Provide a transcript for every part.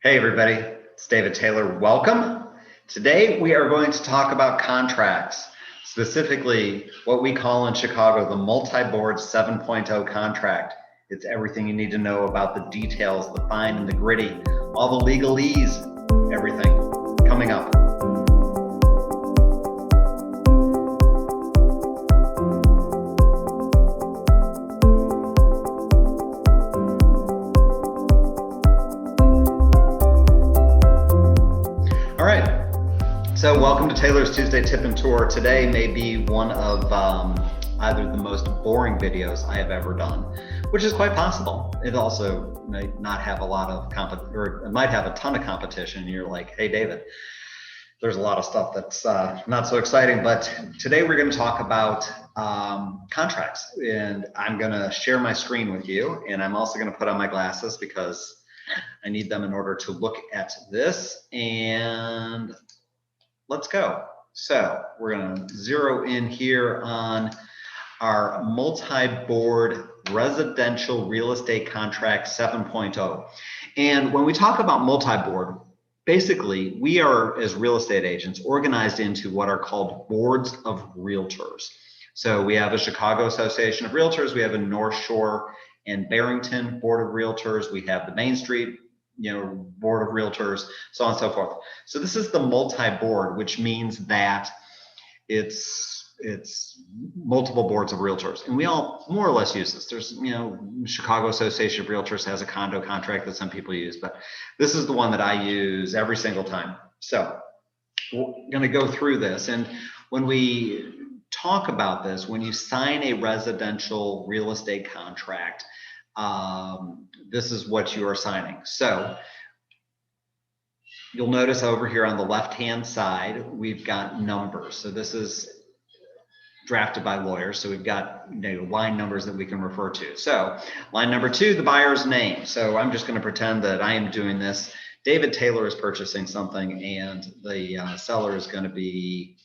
Hey everybody, it's David Taylor. Welcome. Today we are going to talk about contracts, specifically what we call in Chicago the multi-board 7.0 contract. It's everything you need to know about the details, the fine and the gritty, all the legalese, everything coming up. So welcome to Taylor's Tuesday Tip and Tour. Today may be one of either the most boring videos I have ever done, which is quite possible. It also might not have a lot of or it might have a ton of competition. You're like, hey David, there's a lot of stuff that's not so exciting, but today we're going to talk about contracts, and I'm going to share my screen with you, and I'm also going to put on my glasses because I need them in order to look at this. And let's go. So we're going to zero in here on our multi-board residential real estate contract 7.0. And when we talk about multi-board, basically we are, as real estate agents, organized into what are called boards of realtors. So we have a Chicago Association of Realtors, we have a North Shore and Barrington Board of Realtors, we have the Main Street Board of Realtors, so on and so forth. So this is the multi-board, which means that it's multiple boards of realtors, and we all more or less use this. There's Chicago Association of Realtors has a condo contract that some people use, but this is the one that I use every single time. So we're going to go through this, and when we talk about this, when you sign a residential real estate contract, this is what you are signing. So you'll notice over here on the left-hand side, we've got numbers. So this is drafted by lawyers. So we've got line numbers that we can refer to. So line number 2, the buyer's name. So I'm just going to pretend that I am doing this. David Taylor is purchasing something, and the seller is going to be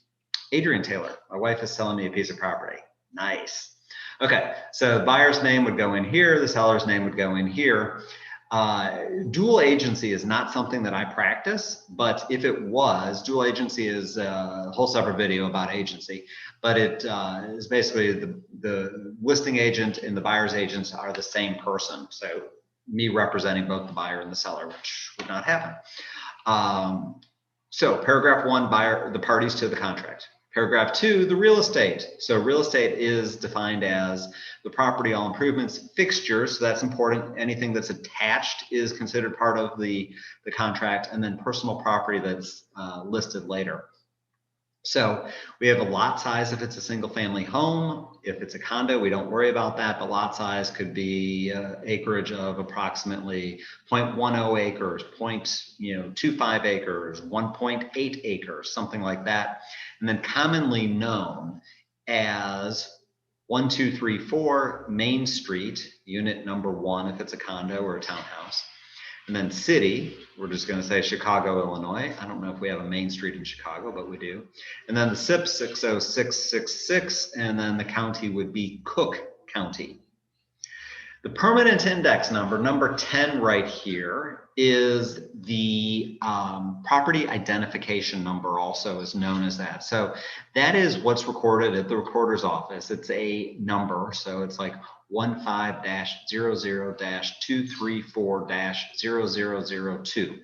Adrian Taylor. My wife is selling me a piece of property. Nice. Okay, so buyer's name would go in here, the seller's name would go in here. Dual agency is not something that I practice, but if it was, dual agency is a whole separate video about agency, but it is basically the listing agent and the buyer's agents are the same person. So me representing both the buyer and the seller, which would not happen. So paragraph 1, buyer, the parties to the contract. Paragraph 2, the real estate. So real estate is defined as the property, all improvements, fixtures. So that's important. Anything that's attached is considered part of the contract, and then personal property that's listed later. So we have a lot size if it's a single family home. If it's a condo, we don't worry about that, but lot size could be acreage of approximately 0.10 acres, 0.25 acres, 1.8 acres, something like that. And then commonly known as 1234 Main Street, unit number 1 if it's a condo or a townhouse. And then city, we're just going to say Chicago, Illinois. I don't know if we have a Main Street in Chicago, but we do. And then the SIP 60666, and then the county would be Cook County. The permanent index number, number 10 right here, is the property identification number, also is known as that. So that is what's recorded at the recorder's office. It's a number, so it's like 15-00-234-0002.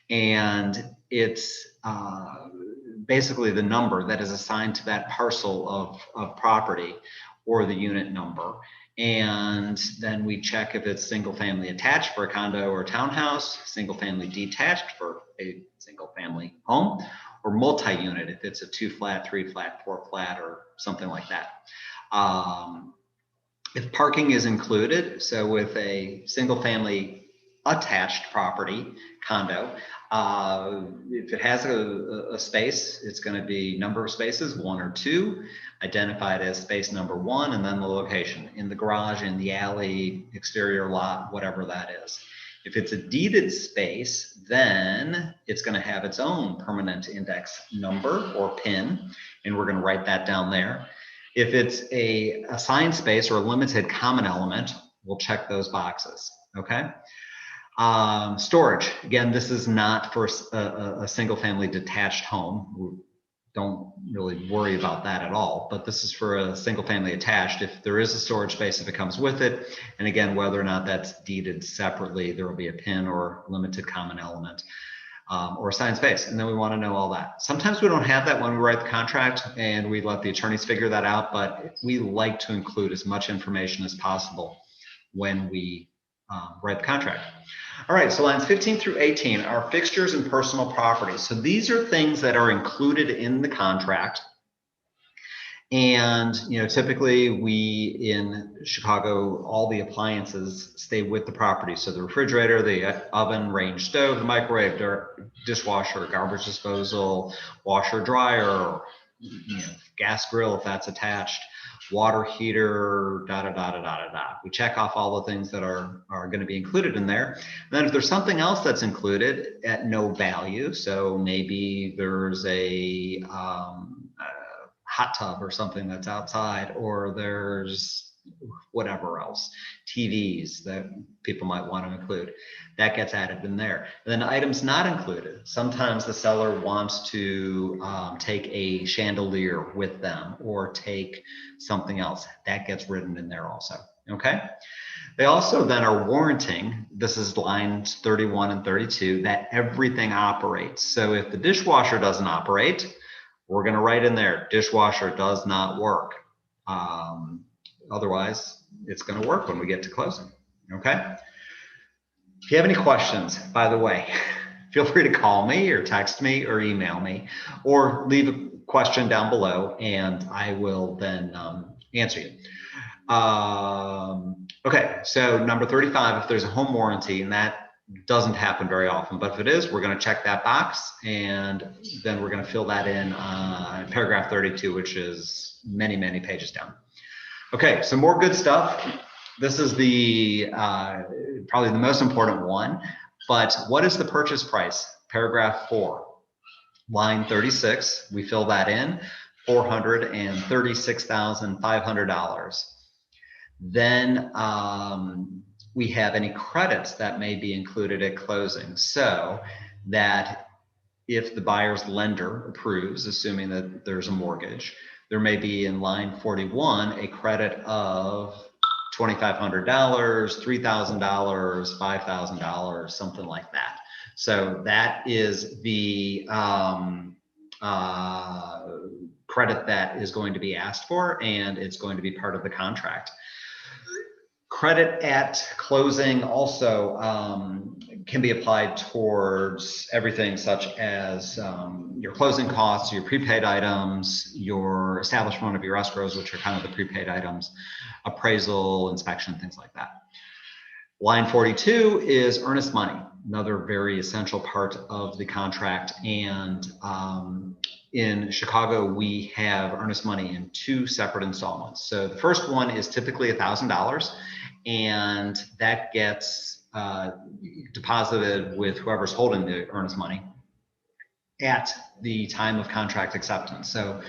And it's basically the number that is assigned to that parcel of property or the unit number. And then we check if it's single family attached for a condo or a townhouse, single family detached for a single family home, or multi-unit if it's a 2-flat, 3-flat, 4-flat, or something like that. If parking is included, so with a single family attached property, condo, if it has a space, it's going to be number of spaces, 1 or 2, identified as space number 1, and then the location, in the garage, in the alley, exterior lot, whatever that is. If it's a deeded space, then it's going to have its own permanent index number or PIN, and we're going to write that down there. If it's a assigned space or a limited common element, we'll check those boxes, okay? Storage. Again, this is not for a single family detached home. We don't really worry about that at all, but this is for a single family attached. If there is a storage space, if it comes with it, and again, whether or not that's deeded separately, there will be a PIN or limited common element. Or assigned space, and then we want to know all that. Sometimes we don't have that when we write the contract, and we let the attorneys figure that out, but we like to include as much information as possible when we write the contract. All right, so lines 15 through 18 are fixtures and personal property. So these are things that are included in the contract. And, you know, typically we in Chicago, all the appliances stay with the property. So the refrigerator, the oven, range stove, the microwave, dishwasher, garbage disposal, washer, dryer, you know, gas grill if that's attached, water heater, We check off all the things that are going to be included in there. And then if there's something else that's included at no value, so maybe there's a hot tub or something that's outside, or there's whatever else, TVs that people might want to include, that gets added in there. And then items not included. Sometimes the seller wants to take a chandelier with them or take something else. That gets written in there also, okay? They also then are warranting, this is lines 31 and 32, that everything operates. So if the dishwasher doesn't operate, we're going to write in there, dishwasher does not work. Otherwise, it's going to work when we get to closing, okay? If you have any questions, by the way, feel free to call me or text me or email me, or leave a question down below and I will then answer you. Okay, so number 35, if there's a home warranty, and that doesn't happen very often, but if it is, we're going to check that box, and then we're going to fill that in paragraph 32, which is many, many pages down. Okay, so more good stuff. This is the probably the most important one, but what is the purchase price? Paragraph 4, line 36, we fill that in, $436,500. Then we have any credits that may be included at closing, so that if the buyer's lender approves, assuming that there's a mortgage, there may be in line 41 a credit of $2,500, $3,000, $5,000, something like that. So that is the credit that is going to be asked for, and it's going to be part of the contract. Credit at closing also can be applied towards everything such as your closing costs, your prepaid items, your establishment of your escrows, which are kind of the prepaid items, appraisal, inspection, things like that. Line 42 is earnest money, another very essential part of the contract. And in Chicago, we have earnest money in 2 separate installments. So the first one is typically $1,000, and that gets deposited with whoever's holding the earnest money at the time of contract acceptance. So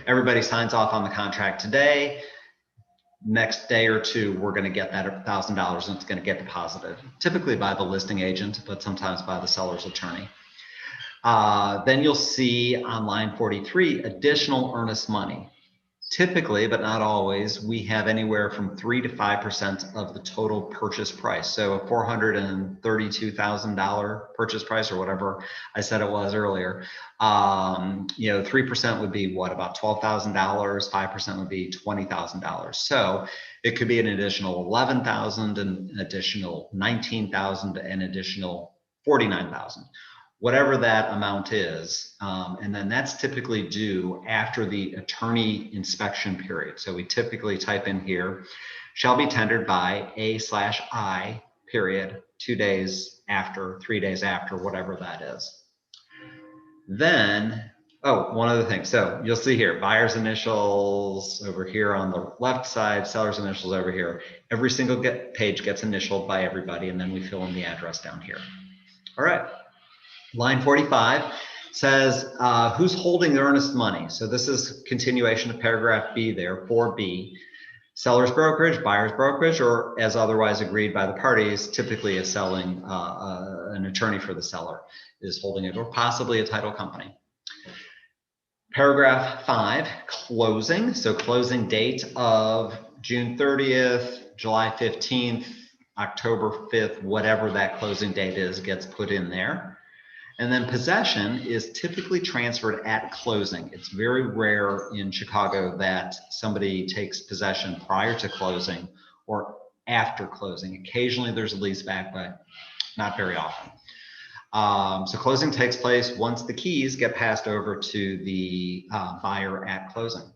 everybody signs off on the contract today. Next day or two, we're going to get that $1,000, and it's going to get deposited, typically by the listing agent, but sometimes by the seller's attorney. Then you'll see on line 43, additional earnest money. Typically, but not always, we have anywhere from 3 to 5% of the total purchase price. So a $432,000 purchase price, or whatever I said it was earlier, you know, 3% would be what, about $12,000, 5% would be $20,000. So it could be an additional $11,000, an additional $19,000, an additional $49,000. Whatever that amount is, and then that's typically due after the attorney inspection period. So we typically type in here, shall be tendered by A/I period, 2 days after, 3 days after, whatever that is. Then, oh, one other thing. So you'll see here, buyer's initials over here on the left side, seller's initials over here. Every single page gets initialed by everybody, and then we fill in the address down here. All right. Line 45 says who's holding the earnest money. So this is continuation of paragraph B there, 4B. Seller's brokerage, buyer's brokerage, or as otherwise agreed by the parties, typically a selling, an attorney for the seller is holding it, or possibly a title company. Paragraph 5, closing. So closing date of June 30th, July 15th, October 5th, whatever that closing date is, gets put in there. And then possession is typically transferred at closing. It's very rare in Chicago that somebody takes possession prior to closing or after closing. Occasionally there's a lease back, but not very often. So closing takes place once the keys get passed over to the buyer at closing.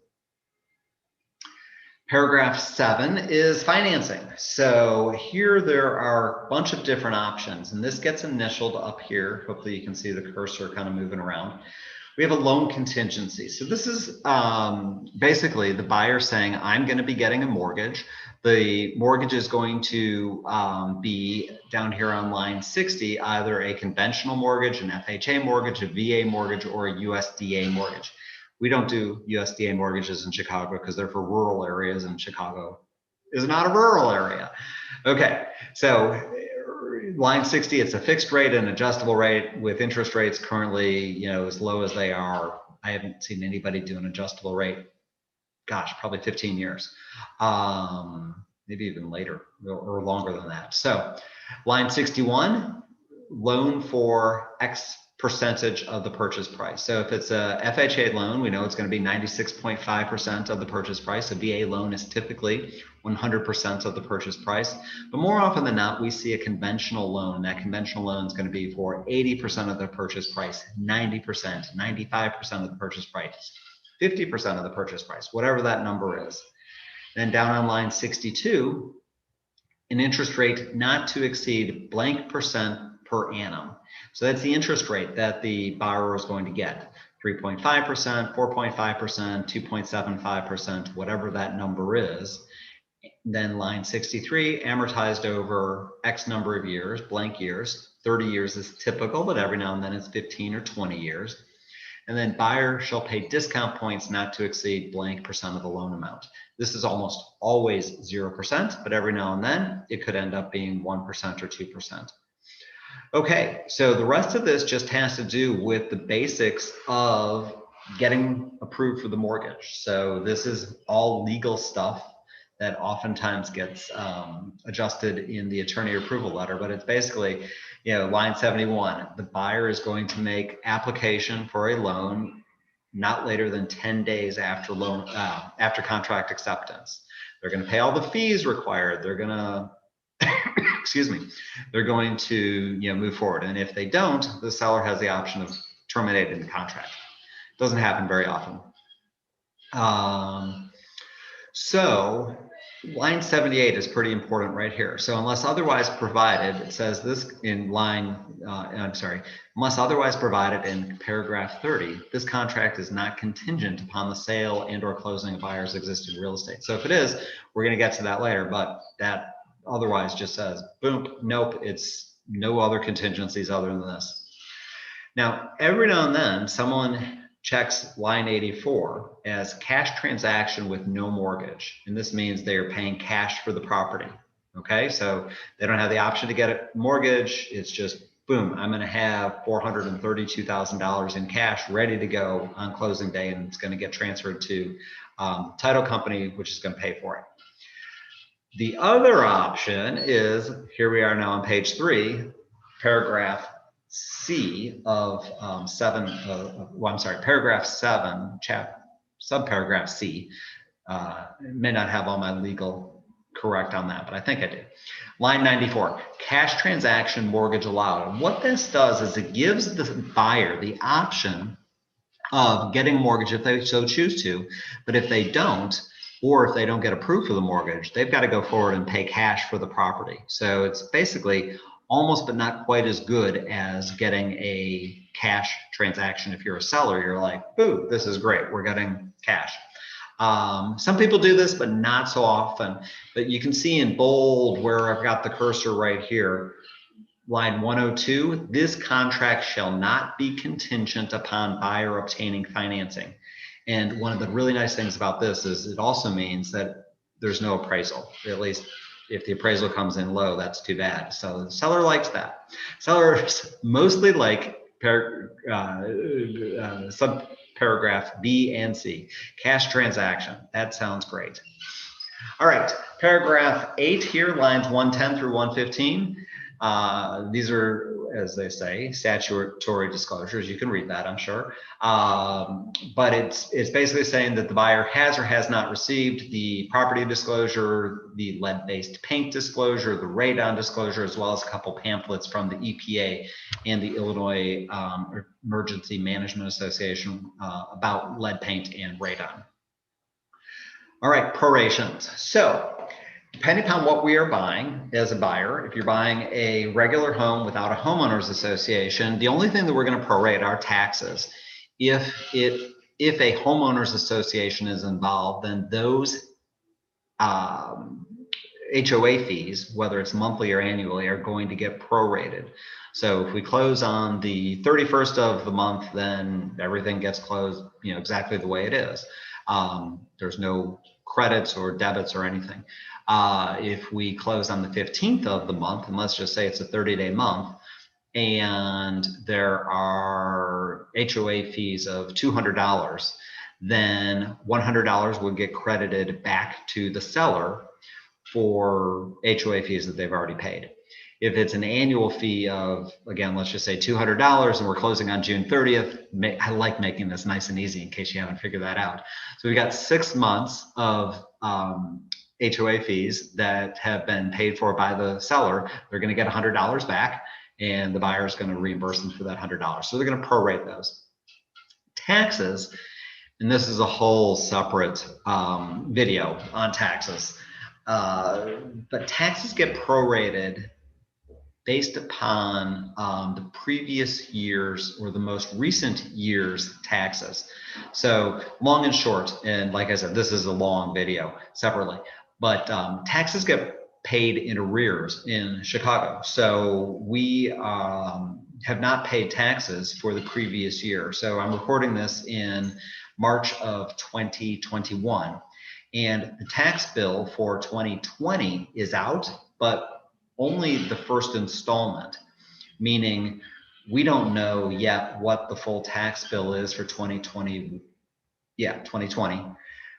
Paragraph 7 is financing. So here there are a bunch of different options, and this gets initialed up here. Hopefully you can see the cursor kind of moving around. We have a loan contingency. So this is basically the buyer saying, I'm going to be getting a mortgage. The mortgage is going to be down here on line 60, either a conventional mortgage, an FHA mortgage, a VA mortgage, or a USDA mortgage. We don't do USDA mortgages in Chicago because they're for rural areas, and Chicago is not a rural area. Okay, so line 60, it's a fixed rate and adjustable rate with interest rates currently, as low as they are. I haven't seen anybody do an adjustable rate, gosh, probably 15 years, maybe even later or longer than that. So line 61, loan for X percentage of the purchase price. So if it's a FHA loan, we know it's going to be 96.5% of the purchase price. A VA loan is typically 100% of the purchase price. But more often than not, we see a conventional loan. That conventional loan is going to be for 80% of the purchase price, 90%, 95% of the purchase price, 50% of the purchase price, whatever that number is. Then down on line 62, an interest rate not to exceed blank percent per annum. So that's the interest rate that the borrower is going to get, 3.5%, 4.5%, 2.75%, whatever that number is. Then line 63, amortized over X number of years, blank years. 30 years is typical, but every now and then it's 15 or 20 years. And then buyer shall pay discount points not to exceed blank percent of the loan amount. This is almost always 0%, but every now and then it could end up being 1% or 2%. Okay, so the rest of this just has to do with the basics of getting approved for the mortgage. So this is all legal stuff that oftentimes gets adjusted in the attorney approval letter, but it's basically, line 71, the buyer is going to make application for a loan not later than 10 days after after contract acceptance. They're going to pay all the fees required. They're going to excuse me, they're going to move forward. And if they don't, the seller has the option of terminating the contract. It doesn't happen very often. So line 78 is pretty important right here. So unless otherwise provided, it says this in unless otherwise provided in paragraph 30, this contract is not contingent upon the sale and or closing of buyer's existing real estate. So if it is, we're going to get to that later, but that otherwise just says, boom, nope, it's no other contingencies other than this. Now, every now and then, someone checks line 84 as cash transaction with no mortgage. And this means they're paying cash for the property. Okay, so they don't have the option to get a mortgage. It's just, boom, I'm going to have $432,000 in cash ready to go on closing day, and it's going to get transferred to title company, which is going to pay for it. The other option is, here we are now on page 3, paragraph C of paragraph 7, subparagraph C. May not have all my legal correct on that, but I think I did. Line 94, cash transaction mortgage allowed. And what this does is it gives the buyer the option of getting a mortgage if they so choose to, but if they don't, or if they don't get approved for the mortgage, they've got to go forward and pay cash for the property. So it's basically almost but not quite as good as getting a cash transaction. If you're a seller, you're like, boo, this is great, we're getting cash. Some people do this, but not so often. But you can see in bold where I've got the cursor right here, line 102, this contract shall not be contingent upon buyer obtaining financing. And one of the really nice things about this is it also means that there's no appraisal. At least if the appraisal comes in low, that's too bad. So the seller likes that. Sellers mostly like subparagraph B and C, cash transaction. That sounds great. All right, paragraph 8 here, lines 110 through 115. These are, as they say, statutory disclosures. You can read that, I'm sure. But it's basically saying that the buyer has or has not received the property disclosure, the lead-based paint disclosure, the radon disclosure, as well as a couple pamphlets from the EPA and the Illinois Emergency Management Association about lead paint and radon. All right, prorations. So depending upon what we are buying as a buyer, if you're buying a regular home without a homeowners association, the only thing that we're going to prorate are taxes. If a homeowners association is involved, then those HOA fees, whether it's monthly or annually, are going to get prorated. So if we close on the 31st of the month, then everything gets closed, exactly the way it is. There's no credits or debits or anything. If we close on the 15th of the month, and let's just say it's a 30-day month, and there are HOA fees of $200, then $100 would get credited back to the seller for HOA fees that they've already paid. If it's an annual fee of, again, let's just say $200 and we're closing on June 30th, I like making this nice and easy in case you haven't figured that out. So we've got 6 months of HOA fees that have been paid for by the seller. They're going to get $100 back and the buyer is going to reimburse them for that $100. So they're going to prorate those. Taxes, and this is a whole separate video on taxes, but taxes get prorated based upon the previous year's or the most recent year's taxes. So long and short, and like I said, this is a long video separately, but taxes get paid in arrears in Chicago. So we have not paid taxes for the previous year. So I'm recording this in March of 2021, and the tax bill for 2020 is out, but only the first installment, meaning we don't know yet what the full tax bill is for 2020. Yeah, 2020.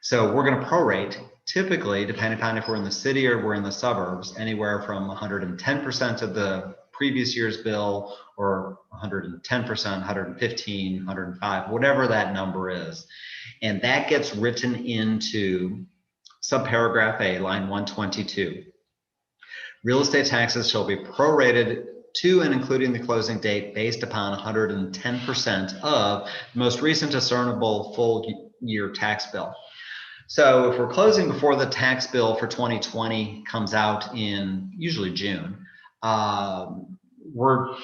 So we're going to prorate, typically, depending upon if we're in the city or we're in the suburbs, anywhere from 110% of the previous year's bill, or 110%, 115, 105, whatever that number is. And that gets written into subparagraph A, line 122. Real estate taxes shall be prorated to and including the closing date based upon 110% of the most recent discernible full year tax bill. So if we're closing before the tax bill for 2020 comes out in usually June, we're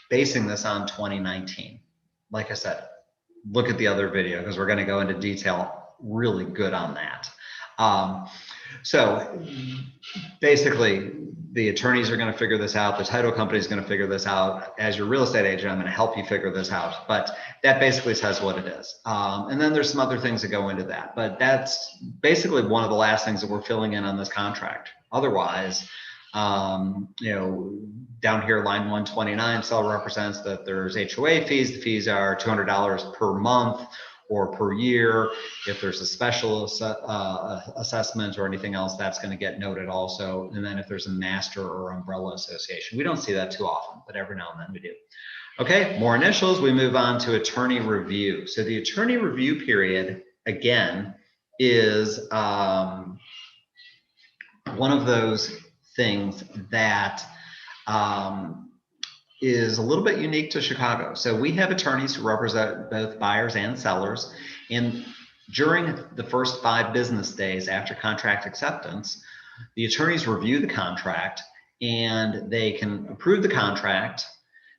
basing this on 2019. Like I said, look at the other video because we're going to go into detail really good on that. So basically, the attorneys are going to figure this out. The title company is going to figure this out. As your real estate agent, I'm going to help you figure this out. But that basically says what it is. And then there's some other things that go into that. But that's basically one of the last things that we're filling in on this contract. Otherwise, down here, line 129, seller represents that there's HOA fees. The fees are $200 per month or per year. If there's a special assessment or anything else, that's going to get noted also. And then if there's a master or umbrella association, we don't see that too often, but every now and then we do. Okay, more initials. We move on to attorney review. So the attorney review period, again, is one of those things that is a little bit unique to Chicago. So we have attorneys who represent both buyers and sellers. And during the first 5 business days after contract acceptance, the attorneys review the contract and they can approve the contract,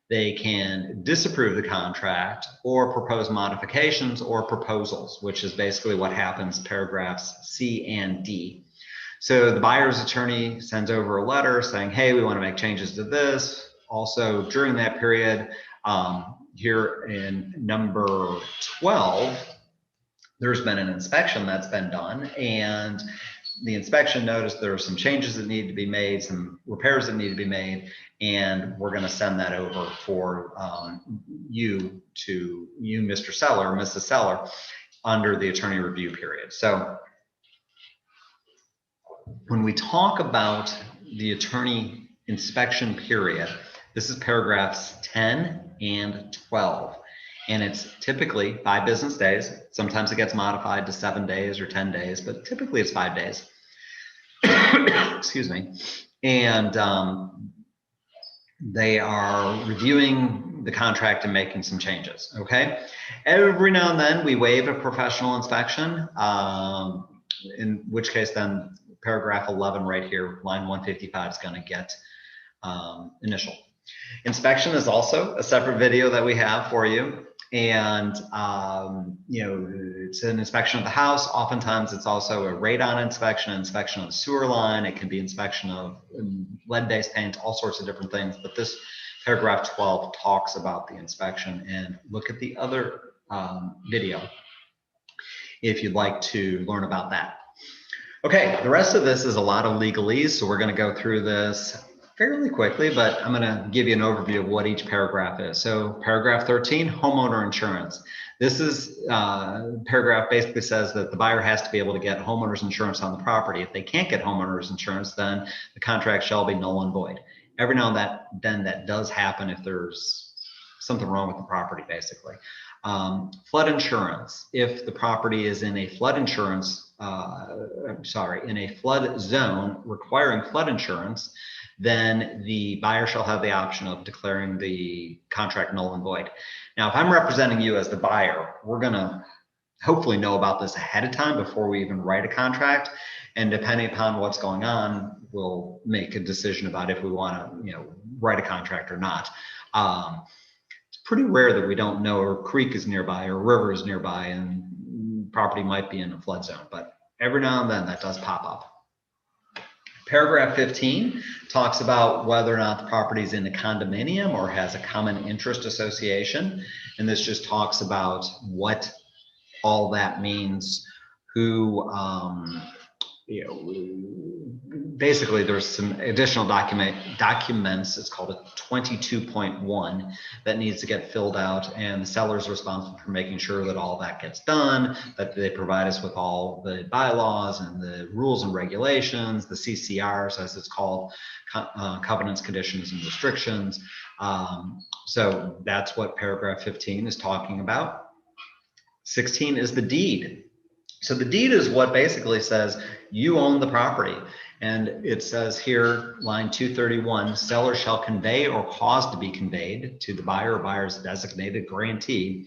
they can disapprove the contract, or propose modifications or proposals, which is basically what happens paragraphs C and D. So the buyer's attorney sends over a letter saying, hey, we want to make changes to this. Also, during that period, here in number 12, there's been an inspection that's been done, and the inspection notice, there are some changes that need to be made, some repairs that need to be made, and we're going to send that over for you, Mr. Seller, Mrs. Seller, under the attorney review period. So when we talk about the attorney inspection period, this is paragraphs 10 and 12. And it's typically 5 business days. Sometimes it gets modified to 7 days or 10 days, but typically it's 5 days. Excuse me. And they are reviewing the contract and making some changes, okay? Every now and then we waive a professional inspection, in which case then paragraph 11 right here, line 155 is gonna get initial. Inspection is also a separate video that we have for you. And, it's an inspection of the house. Oftentimes it's also a radon inspection, inspection of the sewer line. It can be inspection of lead-based paint, all sorts of different things. But this paragraph 12 talks about the inspection, and look at the other video if you'd like to learn about that. Okay, the rest of this is a lot of legalese, so we're going to go through this fairly quickly, but I'm going to give you an overview of what each paragraph is. So paragraph 13, homeowner insurance. This is paragraph basically says that the buyer has to be able to get homeowner's insurance on the property. If they can't get homeowner's insurance, then the contract shall be null and void. Every now and then that does happen if there's something wrong with the property, basically. Flood insurance. If the property is in a flood insurance, in a flood zone requiring flood insurance, then the buyer shall have the option of declaring the contract null and void. Now, if I'm representing you as the buyer, we're gonna hopefully know about this ahead of time before we even write a contract. And depending upon what's going on, we'll make a decision about if we wanna, write a contract or not. It's pretty rare that we don't know a creek is nearby or a river is nearby and property might be in a flood zone, but every now and then that does pop up. Paragraph 15 talks about whether or not the property is in a condominium or has a common interest association. And this just talks about what all that means, who, basically there's some additional documents. It's called a 22.1 that needs to get filled out, and the seller is responsible for making sure that all that gets done, that they provide us with all the bylaws and the rules and regulations, the CCRs as it's called, covenants, conditions, and restrictions. So that's what paragraph 15 is talking about. 16 is the deed. So the deed is what basically says you own the property. And it says here, line 231, seller shall convey or cause to be conveyed to the buyer or buyer's designated grantee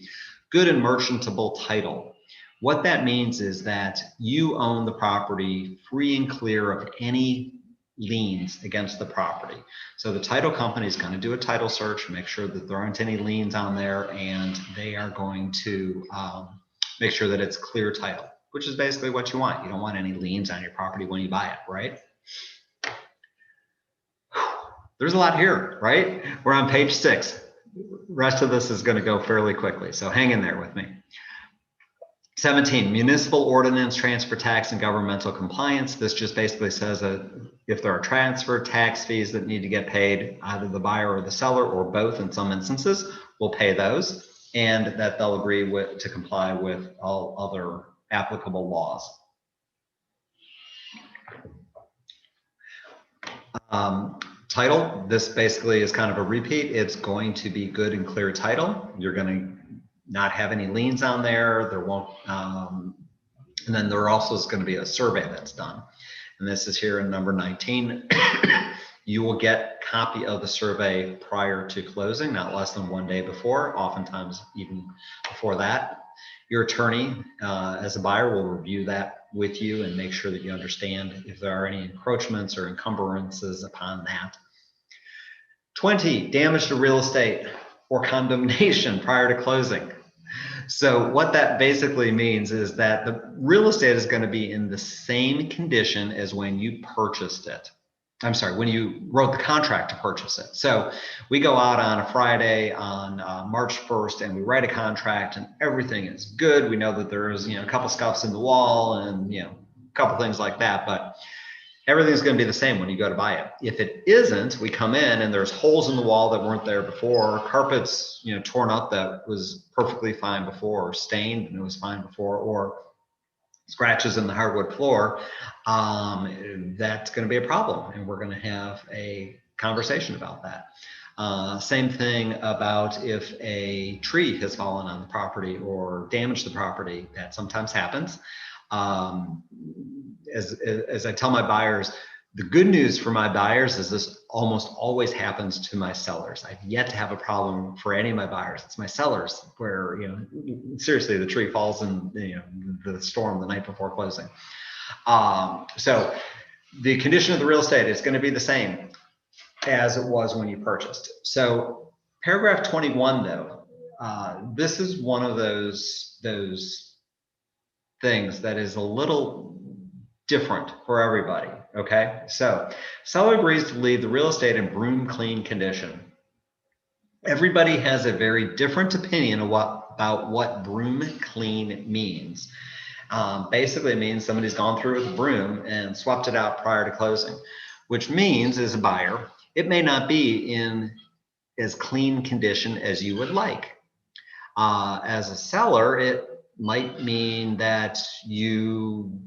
good and merchantable title. What that means is that you own the property free and clear of any liens against the property. So the title company is going to do a title search, make sure that there aren't any liens on there, and they are going to make sure that it's clear title, which is basically what you want. You don't want any liens on your property when you buy it, right? There's a lot here, right? We're on page 6. Rest of this is going to go fairly quickly, so hang in there with me. 17, municipal ordinance, transfer tax, and governmental compliance. This just basically says that if there are transfer tax fees that need to get paid, either the buyer or the seller or both in some instances will pay those, and that they'll agree to comply with all other applicable laws. Title, this basically is kind of a repeat. It's going to be good and clear title. You're going to not have any liens on there. There won't, and then there also is going to be a survey that's done. And this is here in number 19. You will get a copy of the survey prior to closing, not less than 1 day before, oftentimes even before that. Your attorney, as a buyer, will review that with you and make sure that you understand if there are any encroachments or encumbrances upon that. 20, damage to real estate or condemnation prior to closing. So what that basically means is that the real estate is going to be in the same condition as when you purchased it. I'm sorry, when you wrote the contract to purchase it. So we go out on a Friday on March 1st and we write a contract and everything is good. We know that there is, a couple scuffs in the wall and, couple things like that, but everything's going to be the same when you go to buy it. If it isn't, we come in and there's holes in the wall that weren't there before, carpets, torn up that was perfectly fine before, or stained and it was fine before, or scratches in the hardwood floor, that's going to be a problem, and we're going to have a conversation about that. Same thing about if a tree has fallen on the property or damaged the property. That sometimes happens. As I tell my buyers, the good news for my buyers is this almost always happens to my sellers. I've yet to have a problem for any of my buyers. It's my sellers where, seriously, the tree falls in the storm the night before closing. So the condition of the real estate is going to be the same as it was when you purchased. So paragraph 21, though, this is one of those things that is a little different for everybody. Okay, so seller agrees to leave the real estate in broom clean condition. Everybody has a very different opinion about what broom clean means. Basically, it means somebody's gone through with a broom and swept it out prior to closing, which means, as a buyer, it may not be in as clean condition as you would like. As a seller, it might mean that you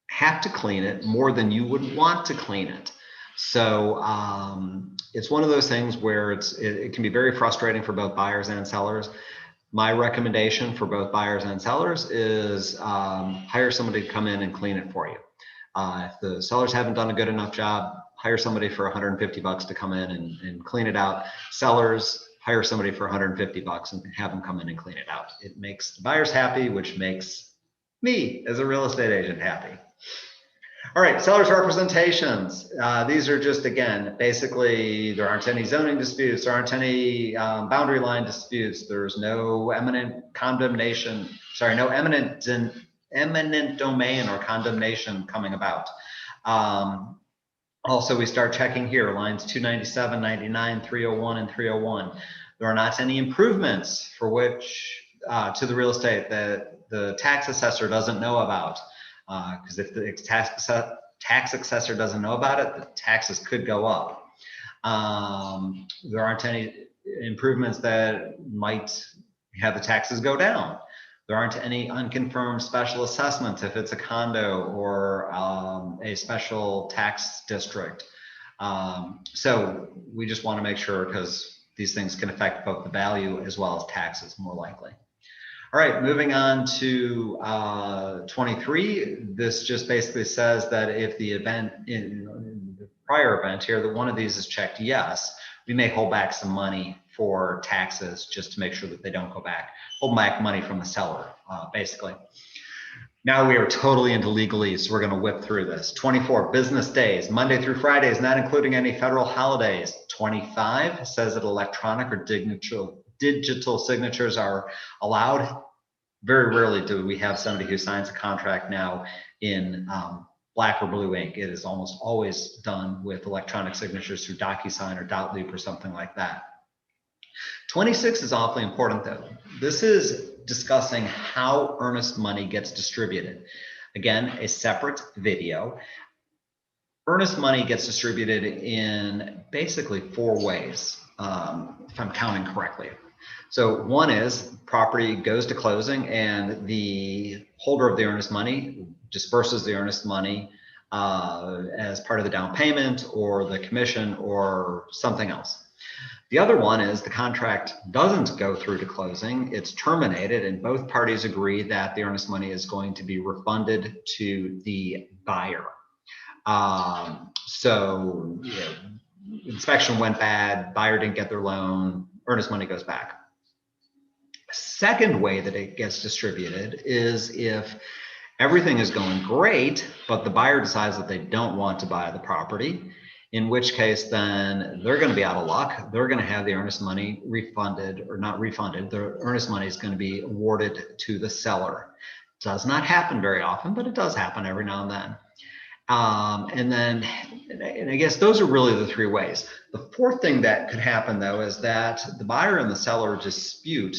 have to clean it more than you would want to clean it. So it's one of those things where it can be very frustrating for both buyers and sellers. My recommendation for both buyers and sellers is hire somebody to come in and clean it for you. If the sellers haven't done a good enough job, hire somebody for $150 to come in and clean it out. Sellers, hire somebody for $150 and have them come in and clean it out. It makes the buyers happy, which makes me as a real estate agent happy. All right, sellers representations. These are just, again, basically there aren't any zoning disputes, there aren't any boundary line disputes, there's no eminent condemnation, sorry, no eminent domain or condemnation coming about. Also, we start checking here, lines 297, 99, 301, and 301. There are not any improvements for which to the real estate that the tax assessor doesn't know about. Because if the tax assessor doesn't know about it, the taxes could go up. There aren't any improvements that might have the taxes go down. There aren't any unconfirmed special assessments if it's a condo or a special tax district. So we just want to make sure, because these things can affect both the value as well as taxes more likely. All right, moving on to 23. This just basically says that if the event in the prior event here, that one of these is checked yes, we may hold back some money for taxes just to make sure that they don't go back. Hold back money from the seller, basically. Now we are totally into legalese, so we're going to whip through this. 24, business days, Monday through Fridays, not including any federal holidays. 25 says that electronic or digital signatures are allowed. Very rarely do we have somebody who signs a contract now in black or blue ink. It is almost always done with electronic signatures through DocuSign or Dotloop or something like that. 26 is awfully important, though. This is discussing how earnest money gets distributed. Again, a separate video. Earnest money gets distributed in basically 4 ways, if I'm counting correctly. So one is property goes to closing and the holder of the earnest money disperses the earnest money as part of the down payment or the commission or something else. The other one is the contract doesn't go through to closing, it's terminated, and both parties agree that the earnest money is going to be refunded to the buyer. So inspection went bad, buyer didn't get their loan, earnest money goes back. Second way that it gets distributed is if everything is going great, but the buyer decides that they don't want to buy the property, in which case then they're going to be out of luck. They're going to have the earnest money refunded, or not refunded. The earnest money is going to be awarded to the seller. It does not happen very often, but it does happen every now and then. And I guess those are really the 3 ways. The fourth thing that could happen, though, is that the buyer and the seller dispute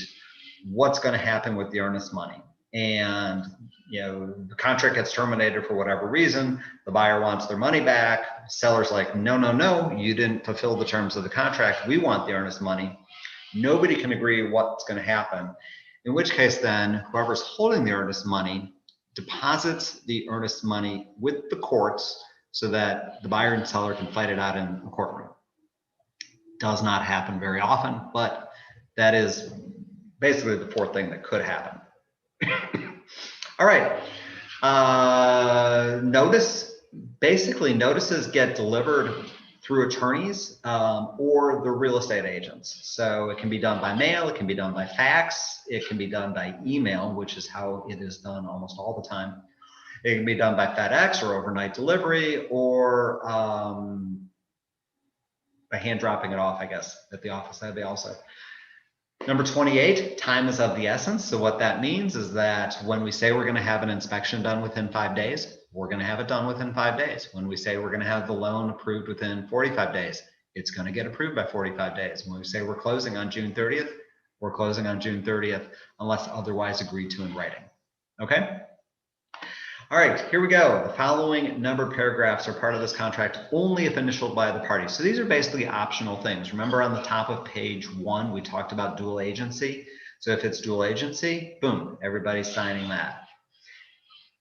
what's going to happen with the earnest money. And the contract gets terminated for whatever reason, the buyer wants their money back, seller's like, no, no, no, you didn't fulfill the terms of the contract, we want the earnest money. Nobody can agree what's going to happen, in which case then whoever's holding the earnest money deposits the earnest money with the courts so that the buyer and seller can fight it out in a courtroom. Does not happen very often, but that is basically the fourth thing that could happen. All right. Basically notices get delivered through attorneys or the real estate agents. So it can be done by mail, it can be done by fax, it can be done by email, which is how it is done almost all the time. It can be done by FedEx or overnight delivery, or by hand dropping it off, I guess, at the office. That'd be also. Number 28, time is of the essence. So what that means is that when we say we're going to have an inspection done within 5 days, we're going to have it done within 5 days. When we say we're going to have the loan approved within 45 days, it's going to get approved by 45 days. When we say we're closing on June 30th, we're closing on June 30th unless otherwise agreed to in writing. Okay? All right, here we go. The following numbered paragraphs are part of this contract only if initialed by the parties. So these are basically optional things. Remember on the top of page 1, we talked about dual agency. So if it's dual agency, boom, everybody's signing that.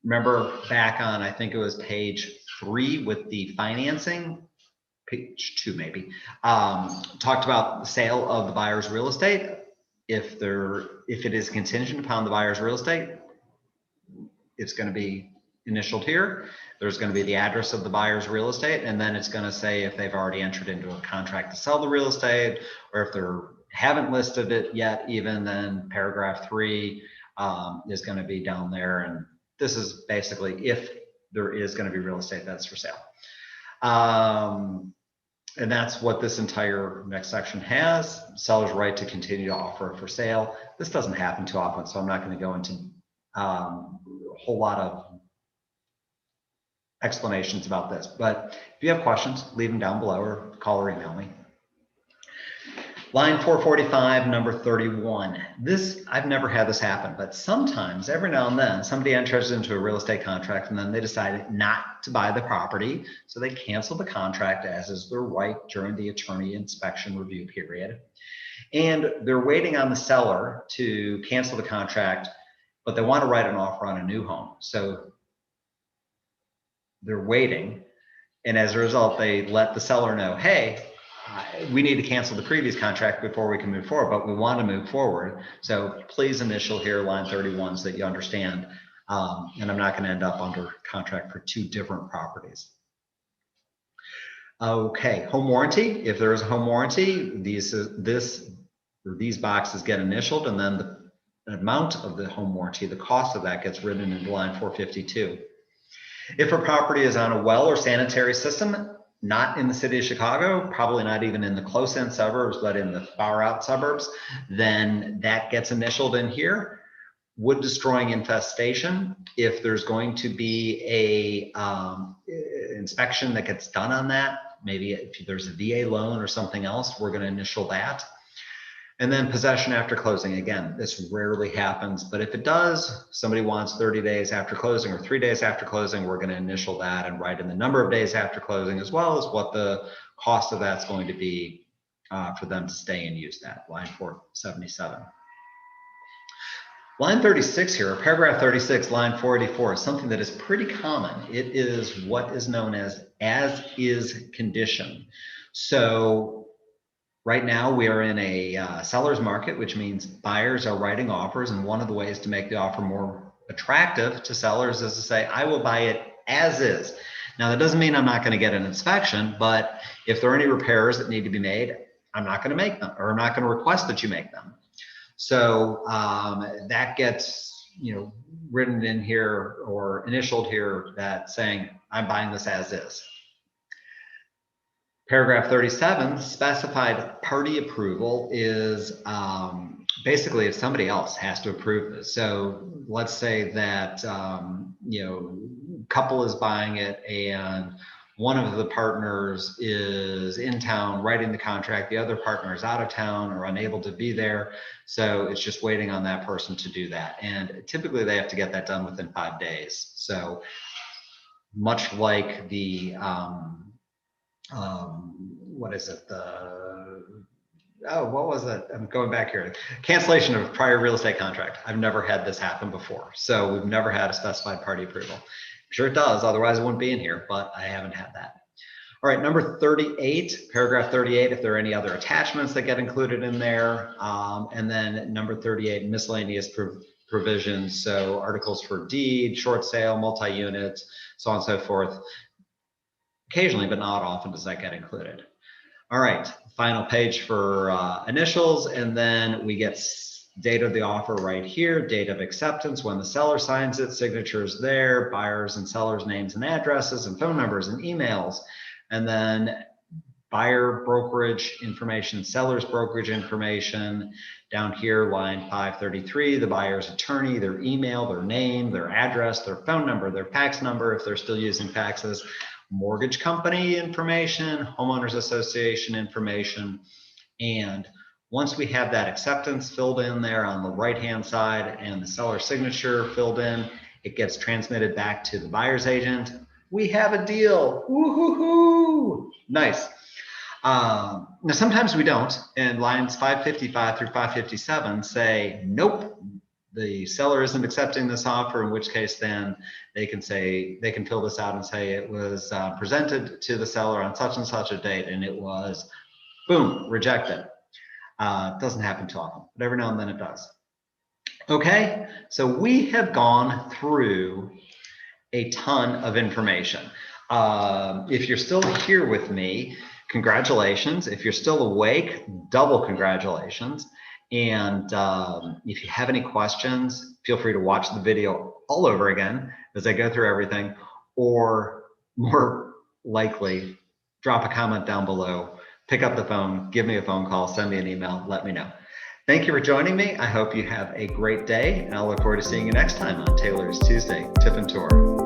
Remember back on, I think it was page 3 with the financing, page 2 maybe, talked about the sale of the buyer's real estate. If it is contingent upon the buyer's real estate, it's going to be initialed here. There's going to be the address of the buyer's real estate, and then it's going to say if they've already entered into a contract to sell the real estate, or if they haven't listed it yet, even then paragraph 3 is going to be down there. And this is basically if there is going to be real estate that's for sale. And that's what this entire next section has. Seller's right to continue to offer it for sale. This doesn't happen too often, so I'm not going to go into a whole lot of explanations about this, but if you have questions, leave them down below or call or email me. Line 445, number 31. This, I've never had this happen, but sometimes, every now and then, somebody enters into a real estate contract and then they decide not to buy the property, so they cancel the contract, as is their right during the attorney inspection review period. And they're waiting on the seller to cancel the contract, but they want to write an offer on a new home. So they're waiting, and as a result, they let the seller know, hey, we need to cancel the previous contract before we can move forward, but we want to move forward. So please initial here line 31 so that you understand, and I'm not going to end up under contract for 2 different properties. Okay, home warranty. If there is a home warranty, these boxes get initialed, and then the amount of the home warranty, the cost of that, gets written into line 452. If a property is on a well or sanitary system, not in the city of Chicago, probably not even in the close-in suburbs, but in the far-out suburbs, then that gets initialed in here. Wood destroying infestation, if there's going to be a inspection that gets done on that, maybe if there's a VA loan or something else, we're going to initial that. And then possession after closing. Again, this rarely happens, but if it does, somebody wants 30 days after closing or 3 days after closing, we're going to initial that and write in the number of days after closing, as well as what the cost of that's going to be for them to stay and use that. Line 477. Line 36 here, paragraph 36, line 484, is something that is pretty common. It is what is known as is condition. So right now we are in a seller's market, which means buyers are writing offers, and one of the ways to make the offer more attractive to sellers is to say, I will buy it as is. Now that doesn't mean I'm not going to get an inspection, but if there are any repairs that need to be made, I'm not going to make them, or I'm not going to request that you make them. So that gets, written in here or initialed here, that saying I'm buying this as is. Paragraph 37, specified party approval is basically if somebody else has to approve this. So let's say that couple is buying it and one of the partners is in town writing the contract, the other partner is out of town or unable to be there. So it's just waiting on that person to do that. And typically they have to get that done within 5 days. So much like the, what is it? What was it? I'm going back here. Cancellation of prior real estate contract. I've never had this happen before. So we've never had a specified party approval. I'm sure it does, otherwise it wouldn't be in here, but I haven't had that. All right, number 38, paragraph 38, if there are any other attachments that get included in there. And then number 38, miscellaneous provisions. So articles for deed, short sale, multi-unit, so on and so forth. Occasionally, but not often does that get included. All right, final page for initials, and then we get date of the offer right here, date of acceptance, when the seller signs it, signatures there, buyers and sellers' names and addresses and phone numbers and emails, and then buyer brokerage information, seller's brokerage information. Down here, line 533, the buyer's attorney, their email, their name, their address, their phone number, their fax number, if they're still using faxes, mortgage company information, homeowners association information. And once we have that acceptance filled in there on the right-hand side and the seller signature filled in, it gets transmitted back to the buyer's agent. We have a deal. Woo-hoo-hoo. Nice. Now, sometimes we don't, and lines 555 through 557 say, nope, the seller isn't accepting this offer, in which case then they can fill this out and say it was presented to the seller on such and such a date and it was, boom, rejected. It doesn't happen too often, but every now and then it does. Okay, so we have gone through a ton of information. If you're still here with me, congratulations. If you're still awake, double congratulations. And if you have any questions, feel free to watch the video all over again as I go through everything, or more likely, drop a comment down below, pick up the phone, give me a phone call, send me an email, let me know. Thank you for joining me. I hope you have a great day, and I'll look forward to seeing you next time on Taylor's Tuesday Tip and Tour.